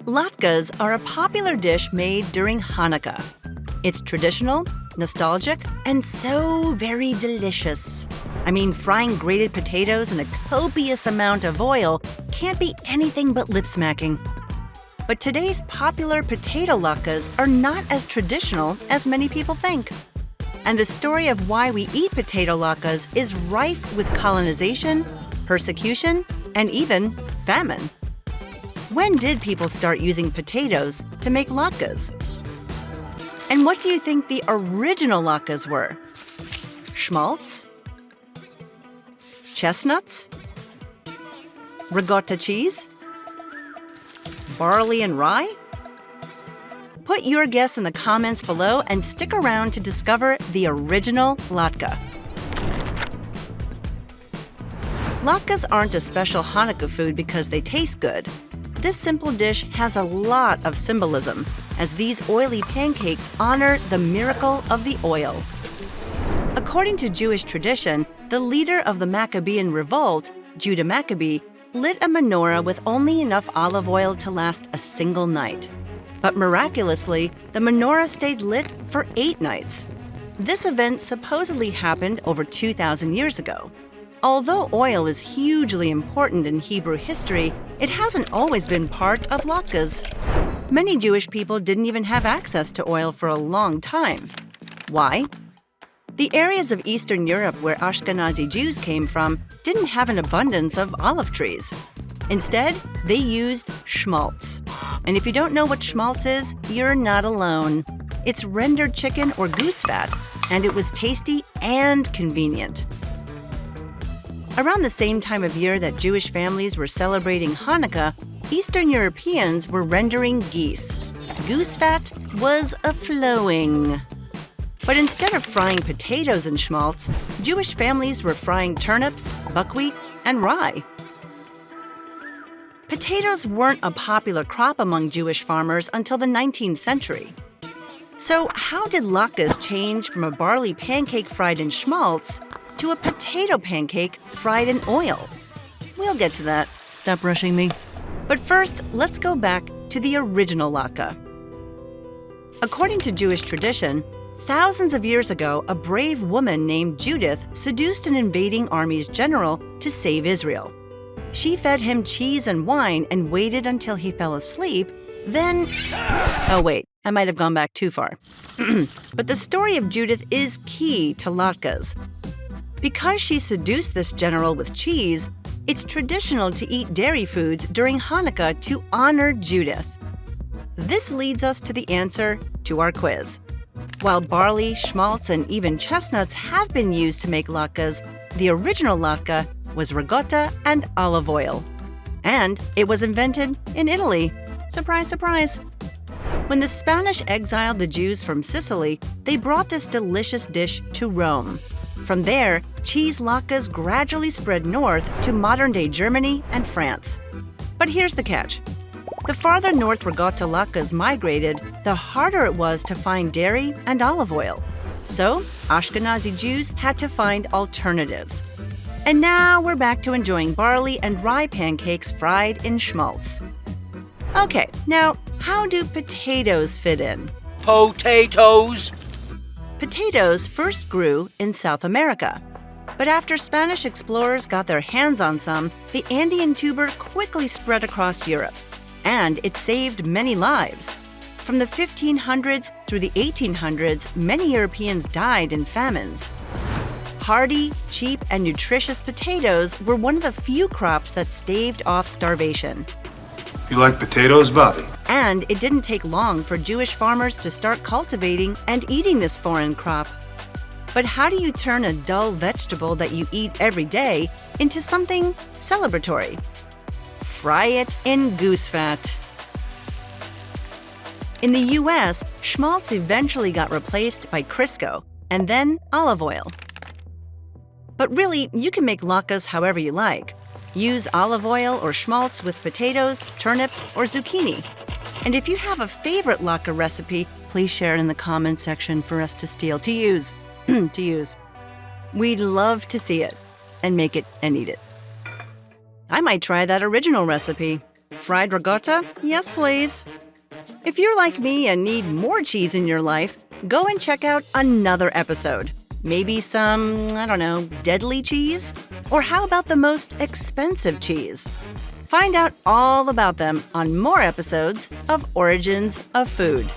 Latkes are a popular dish made during Hanukkah. It's traditional, nostalgic, and so very delicious. I mean, frying grated potatoes in a copious amount of oil can't be anything but lip-smacking. But today's popular potato latkes are not as traditional as many people think. And the story of why we eat potato latkes is rife with colonization, persecution, and even famine. When did people start using potatoes to make latkes? And what do you think the original latkes were? Schmaltz? Chestnuts? Ricotta cheese? Barley and rye? Put your guess in the comments below and stick around to discover the original latke. Latkes aren't a special Hanukkah food because they taste good. This simple dish has a lot of symbolism, as these oily pancakes honor the miracle of the oil. According to Jewish tradition, the leader of the Maccabean revolt, Judah Maccabee, lit a menorah with only enough olive oil to last a single night. But miraculously, the menorah stayed lit for 8 nights. This event supposedly happened over 2,000 years ago. Although oil is hugely important in Hebrew history, it hasn't always been part of latkes. Many Jewish people didn't even have access to oil for a long time. Why? The areas of Eastern Europe where Ashkenazi Jews came from didn't have an abundance of olive trees. Instead, they used Schmaltz. And if you don't know what Schmaltz is, you're not alone. It's rendered chicken or goose fat, and it was tasty and convenient. Around the same time of year that Jewish families were celebrating Hanukkah, Eastern Europeans were rendering geese. Goose fat was a-flowing. But instead of frying potatoes in schmaltz, Jewish families were frying turnips, buckwheat, and rye. Potatoes weren't a popular crop among Jewish farmers until the 19th century. So how did latkes change from a barley pancake fried in schmaltz to a potato pancake fried in oil? We'll get to that. Stop rushing me. But first, let's go back to the original latke. According to Jewish tradition, thousands of years ago, a brave woman named Judith seduced an invading army's general to save Israel. She fed him cheese and wine and waited until he fell asleep, then… Oh wait, I might have gone back too far. But the story of Judith is key to latkes. Because she seduced this general with cheese, it's traditional to eat dairy foods during Hanukkah to honor Judith. This leads us to the answer to our quiz. While barley, schmaltz, and even chestnuts have been used to make latkes, the original latke was ricotta and olive oil. And it was invented in Italy. Surprise, surprise. When the Spanish exiled the Jews from Sicily, they brought this delicious dish to Rome. From there, cheese latkes gradually spread north to modern-day Germany and France. But here's the catch. The farther north ricotta latkes migrated, the harder it was to find dairy and olive oil. So, Ashkenazi Jews had to find alternatives. And now we're back to enjoying barley and rye pancakes fried in schmaltz. Okay, now, how do potatoes fit in? Potatoes! Potatoes first grew in South America. But after Spanish explorers got their hands on some, the Andean tuber quickly spread across Europe. And it saved many lives. From the 1500s through the 1800s, many Europeans died in famines. Hardy, cheap, and nutritious potatoes were one of the few crops that staved off starvation. You like potatoes, Bobby? And it didn't take long for Jewish farmers to start cultivating and eating this foreign crop. But how do you turn a dull vegetable that you eat every day into something celebratory? Fry it in goose fat. In the US, schmaltz eventually got replaced by Crisco, and then olive oil. But really, you can make latkes however you like. Use olive oil or schmaltz with potatoes, turnips, or zucchini. And if you have a favorite latke recipe, please share it in the comments section for us to steal, to use. We'd love to see it and make it and eat it. I might try that original recipe. Fried ricotta? Yes, please. If you're like me and need more cheese in your life, go and check out another episode. Maybe some, I don't know, deadly cheese? Or how about the most expensive cheese? Find out all about them on more episodes of Origins of Food.